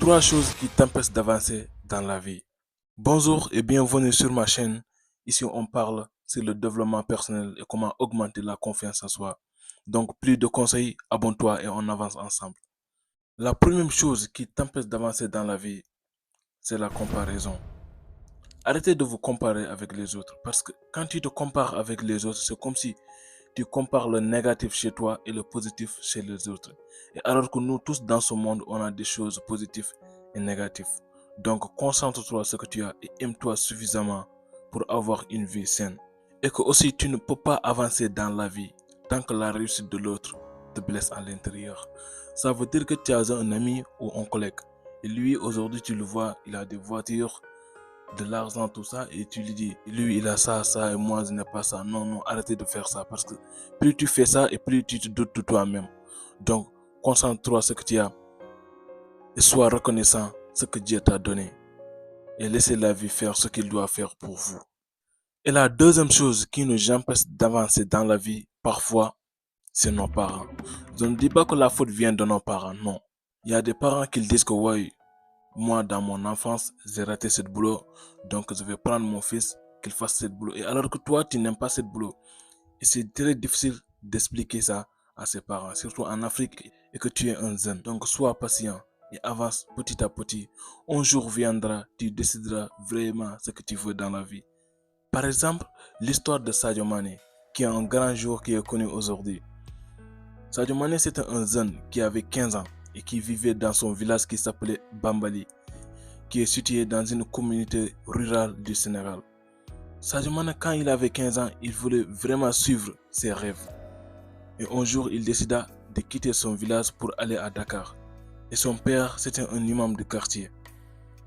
Trois choses qui t'empêchent d'avancer dans la vie. Bonjour et bienvenue sur ma chaîne. Ici, on parle sur le développement personnel et comment augmenter la confiance en soi. Donc, plus de conseils, abonne-toi et on avance ensemble. La première chose qui t'empêche d'avancer dans la vie, c'est la comparaison. Arrêtez de vous comparer avec les autres parce que quand tu te compares avec les autres, c'est comme si tu compares le négatif chez toi et le positif chez les autres. Et alors que nous tous dans ce monde, on a des choses positives et négatives. Donc concentre-toi sur ce que tu as et aime-toi suffisamment pour avoir une vie saine. Et que aussi tu ne peux pas avancer dans la vie tant que la réussite de l'autre te blesse à l'intérieur. Ça veut dire que tu as un ami ou un collègue. Et lui, aujourd'hui, tu le vois, il a des voitures, de l'argent, tout ça, et tu lui dis, lui il a ça, ça, et moi je n'ai pas ça. Non, non, arrêtez de faire ça, parce que plus tu fais ça, et plus tu te doutes de toi-même. Donc, concentre-toi sur ce que tu as, et sois reconnaissant ce que Dieu t'a donné, et laissez la vie faire ce qu'il doit faire pour vous. Et la deuxième chose qui nous empêche d'avancer dans la vie, parfois, c'est nos parents. Je ne dis pas que la faute vient de nos parents, non. Il y a des parents qui disent que, ouais, moi, dans mon enfance, j'ai raté ce boulot, donc je vais prendre mon fils, qu'il fasse ce boulot. Et alors que toi, tu n'aimes pas ce boulot. Et c'est très difficile d'expliquer ça à ses parents, surtout en Afrique, et que tu es un jeune. Donc, sois patient et avance petit à petit. Un jour viendra, tu décideras vraiment ce que tu veux dans la vie. Par exemple, l'histoire de Sadio Mane, qui est un grand joueur qui est connu aujourd'hui. Sadio Mane, c'était un jeune qui avait 15 ans et qui vivait dans son village qui s'appelait Bambali, qui est situé dans une communauté rurale du Sénégal. Sadio Mane, quand il avait 15 ans, il voulait vraiment suivre ses rêves. Et un jour, il décida de quitter son village pour aller à Dakar. Et son père, c'était un imam de quartier.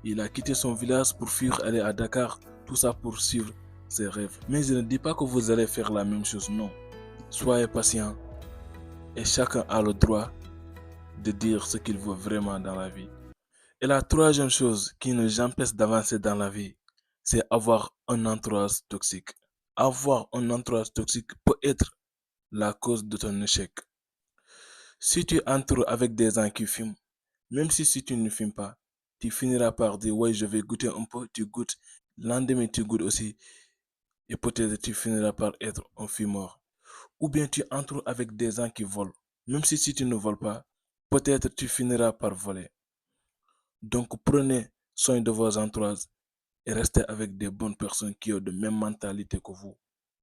Il a quitté son village pour fuir aller à Dakar, tout ça pour suivre ses rêves. Mais je ne dis pas que vous allez faire la même chose, non. Soyez patient et chacun a le droit de dire ce qu'il veut vraiment dans la vie. Et la troisième chose qui nous empêche d'avancer dans la vie, c'est avoir un entourage toxique. Avoir un entourage toxique peut être la cause de ton échec. Si tu entoures avec des gens qui fument, même si tu ne fumes pas, tu finiras par dire ouais je vais goûter un peu, tu goûtes, le lendemain tu goûtes aussi, et peut-être tu finiras par être un fumeur. Ou bien tu entoures avec des gens qui volent, même si tu ne voles pas, peut-être tu finiras par voler. Donc prenez soin de vos entourages et restez avec des bonnes personnes qui ont de même mentalité que vous.